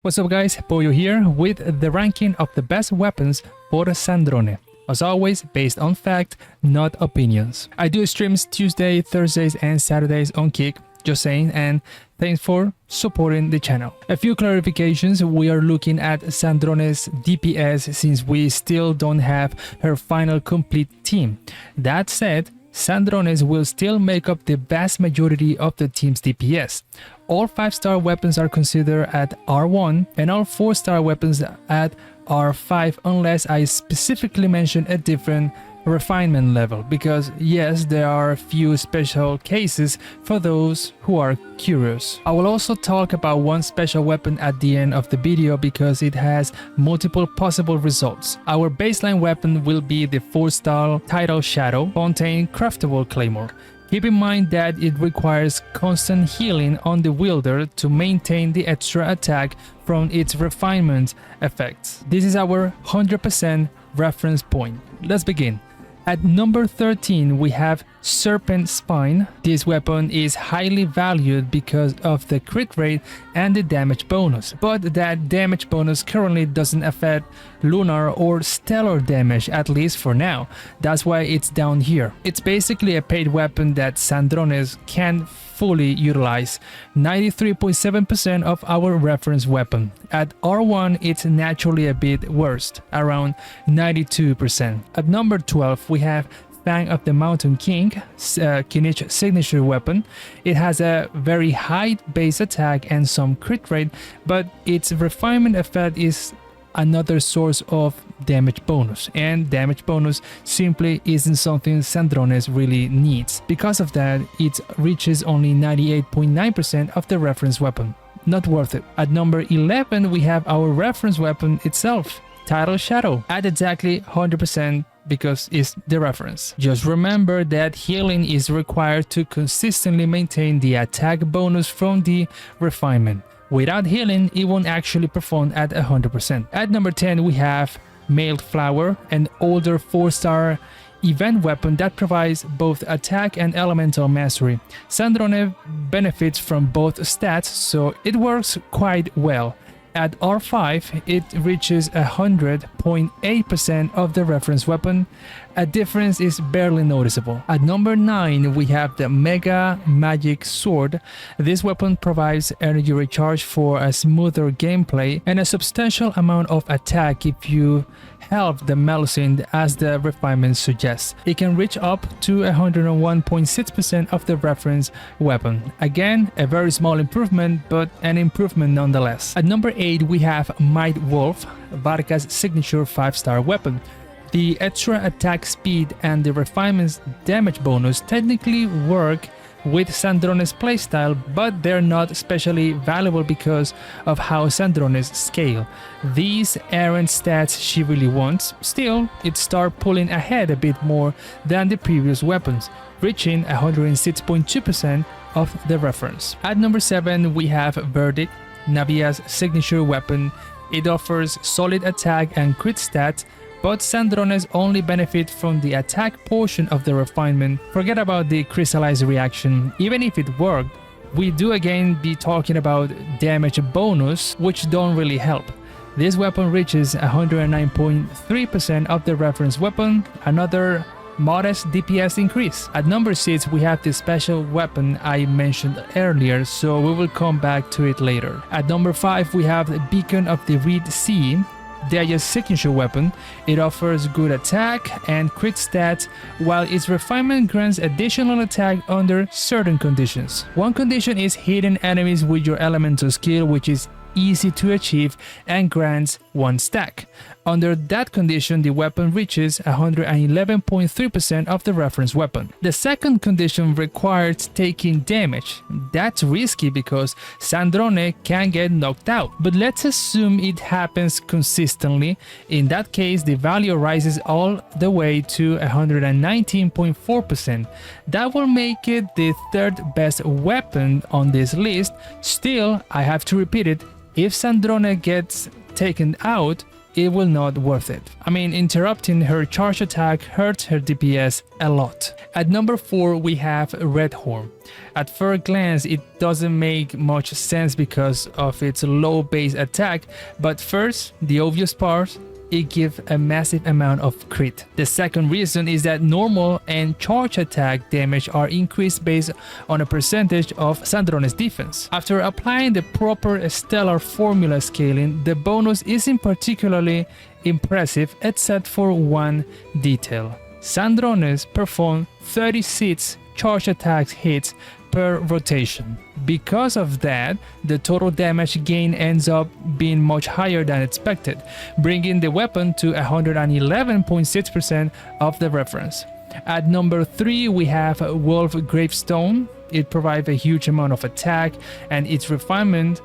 What's up guys, Pollo here with the ranking of the best weapons for Sandrone. As always, based on fact, not opinions. I do streams Tuesday, Thursdays and Saturdays on Kick, just saying, and thanks for supporting the channel. A few clarifications: we are looking at Sandrone's DPS since we still don't have her final complete team. That said, Sandrones will still make up the vast majority of the team's DPS. All 5-star weapons are considered at R1 and all 4-star weapons at R5 unless I specifically mention a different refinement level, because yes, there are a few special cases for those who are curious. I will also talk about one special weapon at the end of the video because it has multiple possible results. Our baseline weapon will be the 4-star Tidal Shadow Fontaine Craftable Claymore. Keep in mind that it requires constant healing on the wielder to maintain the extra attack from its refinement effects. This is our 100% reference point. Let's begin. At number 13, we have Serpent Spine. This weapon is highly valued because of the crit rate and the damage bonus, but that damage bonus currently doesn't affect lunar or stellar damage, at least for now. That's why it's down here. It's basically a paid weapon that Sandrones can't fully utilize. 93.7% of our reference weapon. At R1, it's naturally a bit worse, around 92%. At number 12, we have Fang of the Mountain King, Kinich signature weapon. It has a very high base attack and some crit rate, but its refinement effect is another source of damage bonus, and damage bonus simply isn't something Sandrones really needs. Because of that, it reaches only 98.9% of the reference weapon. Not worth it. At number 11, we have our reference weapon itself, Tidal Shadow, at exactly 100% because it's the reference. Just remember that healing is required to consistently maintain the attack bonus from the refinement. Without healing, it won't actually perform at 100%. At number 10, we have Mailed Flower, an older 4-star event weapon that provides both attack and elemental mastery. Sandrone benefits from both stats, so it works quite well. At R5, it reaches 100.8% of the reference weapon. A difference is barely noticeable. At number 9, we have the Mega Magic Sword. This weapon provides energy recharge for a smoother gameplay and a substantial amount of attack if you halve the melusine as the refinement suggests. It can reach up to 101.6% of the reference weapon. Again, a very small improvement, but an improvement nonetheless. At number 8, we have Might Wolf, Varka's signature 5-star weapon. The extra attack speed and the refinement's damage bonus technically work with Sandrone's playstyle, but they're not especially valuable because of how Sandrones scale. These aren't stats she really wants. Still, it starts pulling ahead a bit more than the previous weapons, reaching 106.2% of the reference. At number 7, we have Verdict, Navia's signature weapon. It offers solid attack and crit stats, but Sandrones only benefit from the attack portion of the refinement. Forget about the crystallized reaction. Even if it worked, we do again be talking about damage bonus, which don't really help. This weapon reaches 109.3% of the reference weapon, another modest DPS increase. At number 6, we have the special weapon I mentioned earlier, so we will come back to it later. At number 5, we have the Beacon of the Red Sea, Daya's signature weapon. It offers good attack and crit stats, while its refinement grants additional attack under certain conditions. One condition is hitting enemies with your elemental skill, which is easy to achieve and grants 1 stack. Under that condition, the weapon reaches 111.3% of the reference weapon. The second condition requires taking damage. That's risky because Sandrone can get knocked out, but let's assume it happens consistently. In that case, the value rises all the way to 119.4%. That will make it the 3rd best weapon on this list. Still, I have to repeat it, if Sandrone gets taken out, it will not worth it. I mean, interrupting her charge attack hurts her DPS a lot. At number 4 we have Redhorn. At first glance it doesn't make much sense because of its low base attack, but first, the obvious part, it gives a massive amount of crit. The second reason is that normal and charge attack damage are increased based on a percentage of Sandrone's defense. After applying the proper stellar formula scaling, the bonus isn't particularly impressive except for one detail. Sandrones perform 36 charge attack hits per rotation. Because of that, the total damage gain ends up being much higher than expected, bringing the weapon to 111.6% of the reference. At number 3 we have Wolf Gravestone. It provides a huge amount of attack, and its refinement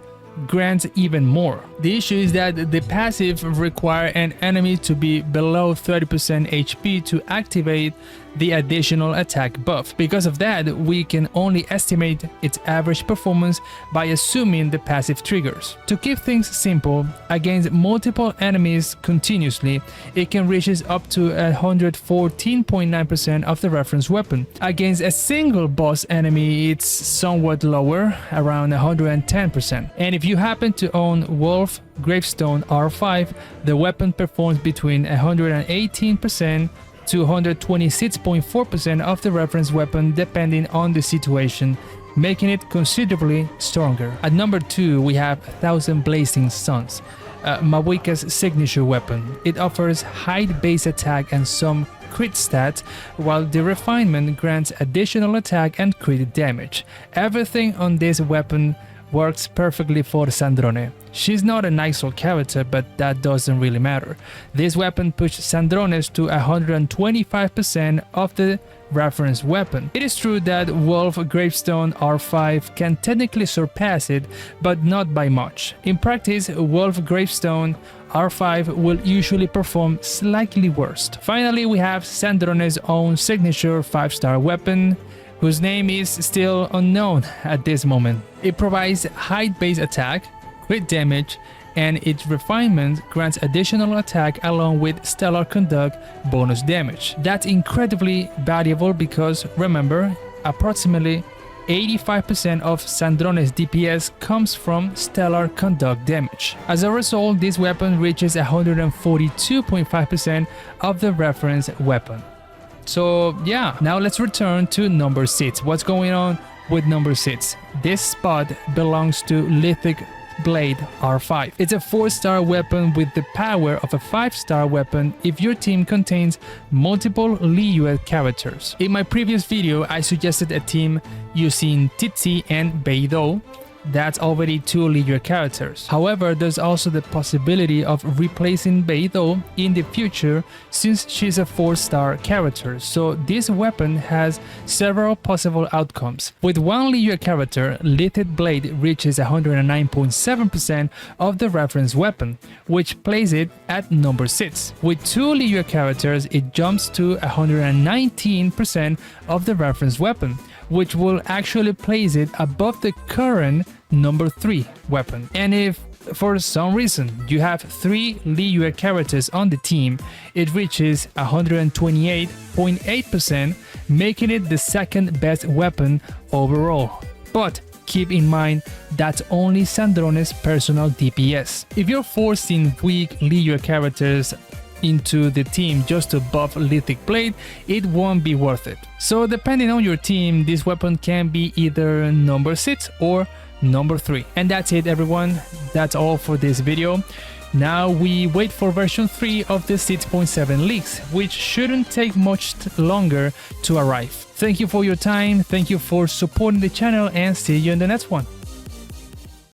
grants even more. The issue is that the passive requires an enemy to be below 30% HP to activate the additional attack buff. Because of that, we can only estimate its average performance by assuming the passive triggers. To keep things simple, against multiple enemies continuously, it can reach up to 114.9% of the reference weapon. Against a single boss enemy, it's somewhat lower, around 110%. And if you happen to own Wolf Gravestone R5, the weapon performs between 118% to 126.4% of the reference weapon depending on the situation, making it considerably stronger. At number 2 we have 1000 Blazing Suns, Mawika's signature weapon. It offers high base attack and some crit stats, while the refinement grants additional attack and crit damage. Everything on this weapon works perfectly for Sandrone. She's not a nice old character, but that doesn't really matter. This weapon pushed Sandrone's to 125% of the reference weapon. It is true that Wolf Gravestone R5 can technically surpass it, but not by much. In practice, Wolf Gravestone R5 will usually perform slightly worse. Finally, we have Sandrone's own signature 5-star weapon, whose name is still unknown at this moment. It provides high base attack, crit damage, and its refinement grants additional attack along with stellar conduct bonus damage. That's incredibly valuable because, remember, approximately 85% of Sandrone's DPS comes from stellar conduct damage. As a result, this weapon reaches 142.5% of the reference weapon. So yeah, now let's return to number 6. What's going on with number 6? This spot belongs to Lithic Blade R5. It's a 4-star weapon with the power of a 5-star weapon if your team contains multiple Liyue characters. In my previous video, I suggested a team using Titsi and Beidou. That's already 2 Liyue characters. However, there's also the possibility of replacing Beidou in the future since she's a 4-star character, so this weapon has several possible outcomes. With 1 Liyue character, Lithic Blade reaches 109.7% of the reference weapon, which places it at number 6. With 2 Liyue characters, it jumps to 119% of the reference weapon, which will actually place it above the current number 3 weapon. And if for some reason you have 3 Liyue characters on the team, it reaches 128.8%, making it the second best weapon overall. But keep in mind that's only Sandrone's personal DPS. If you're forcing weak Liyue characters into the team just to buff Lithic Blade, it won't be worth it. So depending on your team, this weapon can be either number 6 or number 3. And that's it, everyone. That's all for this video. Now we wait for version 3 of the 6.7 leaks, which shouldn't take much longer to arrive. Thank you for your time, thank you for supporting the channel, and see you in the next one.